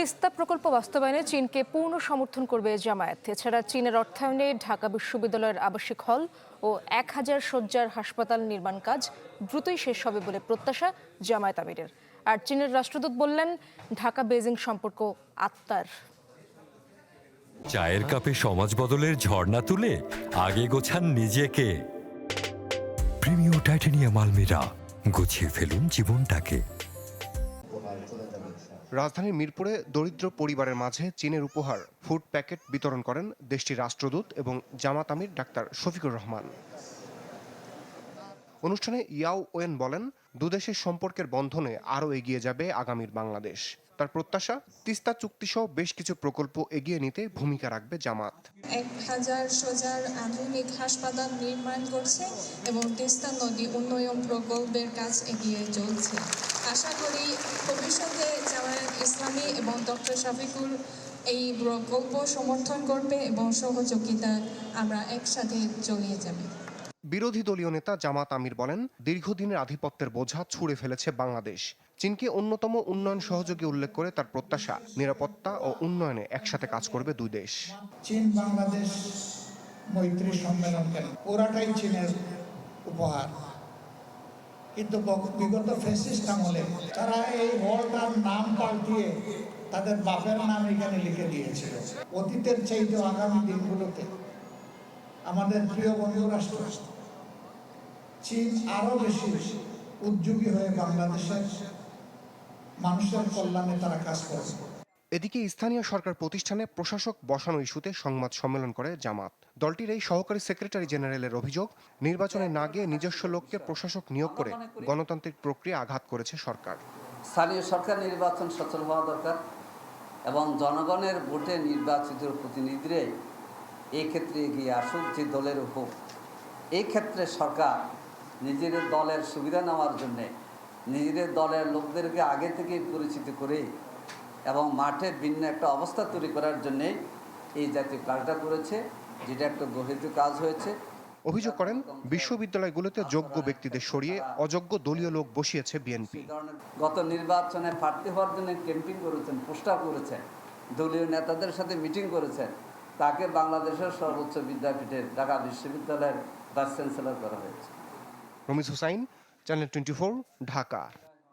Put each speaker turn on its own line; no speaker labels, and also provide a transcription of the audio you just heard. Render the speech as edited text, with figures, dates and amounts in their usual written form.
তিস্তা প্রকল্প বাস্তবায়নে চীনকে পূর্ণ সমর্থন করবে জামায়াত। এছাড়া চীনের অর্থায়নে ঢাকা বিশ্ববিদ্যালয়ের আবাসিক হল ও 1000 শয্যার হাসপাতাল নির্মাণ কাজ দ্রুতই শেষ হবে বলে প্রত্যাশা জামায়াত আমিরের। আর চীনের রাষ্ট্রদূত বললেন, ঢাকা বেজিং সম্পর্ক আত্মার।
চায়ের কাপে সমাজ বদলের ঝর্ণা তুলে আগে গোছান নিজেকে। প্রিমিয়াম টাইটানিয়াম আলমিরা, গুছিয়ে ফেলুন জীবনটাকে।
রাজধানীর মিরপুরে দরিদ্র পরিবারের মাঝে চীনের উপহার ফুড প্যাকেট বিতরণ করেন দেশটির রাষ্ট্রদূত এবং জামাত আমির ডাক্তার শফিকুর রহমান। অনুষ্ঠানে ইয়াও ওয়েন বলেন, দুদেশের সম্পর্কের বন্ধনে আরও এগিয়ে যাবে আগামীর বাংলাদেশ। তার প্রত্যাশা, তিস্তা চুক্তিসহ বেশ কিছু প্রকল্প এগিয়ে নিতে ভূমিকা রাখবে জামাত।
1000 শয্যার আধুনিক হাসপাতাল নির্মাণ করছে এবং তিস্তা নদী উন্নয়ন প্রকল্পের কাজ এগিয়ে চলছে। আশা করি ভবিষ্যতে জামায়াত ইসলামী এবং ডক্টর শফিকুর এই প্রকল্প সমর্থন করবে এবং সহযোগিতা আমরা একসাথে চালিয়ে যাব।
বিরোধী দলীয় নেতা জামাত আমির বলেন, দীর্ঘদিনের আধিপত্যের বোঝা ছুঁড়ে ফেলেছে বাংলাদেশ। চীনকে অন্যতম উন্নয়ন সহযোগী উল্লেখ করে তার প্রত্যাশা, নিরাপত্তা ও উন্নয়নে একসাথে কাজ করবে দুই দেশ।
চীন বাংলাদেশ মৈত্রী সম্মেলন কেন, ওরাটাই চীনের উপহার। কিন্তু বিগত ফ্যাসিস্ট আমলে তারা এই হলটার নাম পাল্টিয়ে তাদের বাপের নাম এখানে লিখে দিয়েছিল। অতীতের চাইতে আগামী দিনগুলোতে আমাদের প্রিয় বন্ধু রাষ্ট্র চীন আরো বেশি উদ্যোগী হয়ে বাংলাদেশের মানুষের কল্যাণে তারা কাজ করবে।
এদিকে স্থানীয় সরকার প্রতিষ্ঠানে প্রশাসক বসানো ইস্যুতে সংবাদ সম্মেলন করে জামাত। দলটির এই সহকারী সেক্রেটারি জেনারেলের অভিযোগ, নির্বাচনে না গিয়ে নিজস্ব লোককে প্রশাসক নিয়োগ করে গণতান্ত্রিক প্রক্রিয়া আঘাত করেছে সরকার।
স্থানীয় সরকার নির্বাচন সচল হওয়া দরকার এবং জনগণের ভোটে নির্বাচিত প্রতিনিধিরা এই ক্ষেত্রে এগিয়ে আসুক যে দলের উপর। এই ক্ষেত্রে সরকার নিজেদের দলের সুবিধা নেওয়ার জন্যে নিজেদের দলের লোকদেরকে আগে থেকেই পরিচিত করে এবং মাঠে ভিন্ন একটা অবস্থা তৈরি করার জন্যে এই জাতীয় কাজটা করেছে, যেটা একটা গহিত কাজ হয়েছে।
অভিযোগ করেন, বিশ্ববিদ্যালয়গুলোতে যোগ্য ব্যক্তিদের সরিয়ে অযোগ্য দলীয় লোক বসিয়েছে বিএনপি।
গত নির্বাচনে প্রার্থী হওয়ার জন্য ক্যাম্পেইন করেছেন, পোস্টার করেছেন, দলীয় নেতাদের সাথে মিটিং করেছেন, তাকে বাংলাদেশের সর্বোচ্চ বিদ্যাপীঠের ঢাকা বিশ্ববিদ্যালয়ের ভাইস চ্যান্সেলর করা হয়েছে।
রমিজ হুসাইন, চ্যানেল 24, ঢাকা।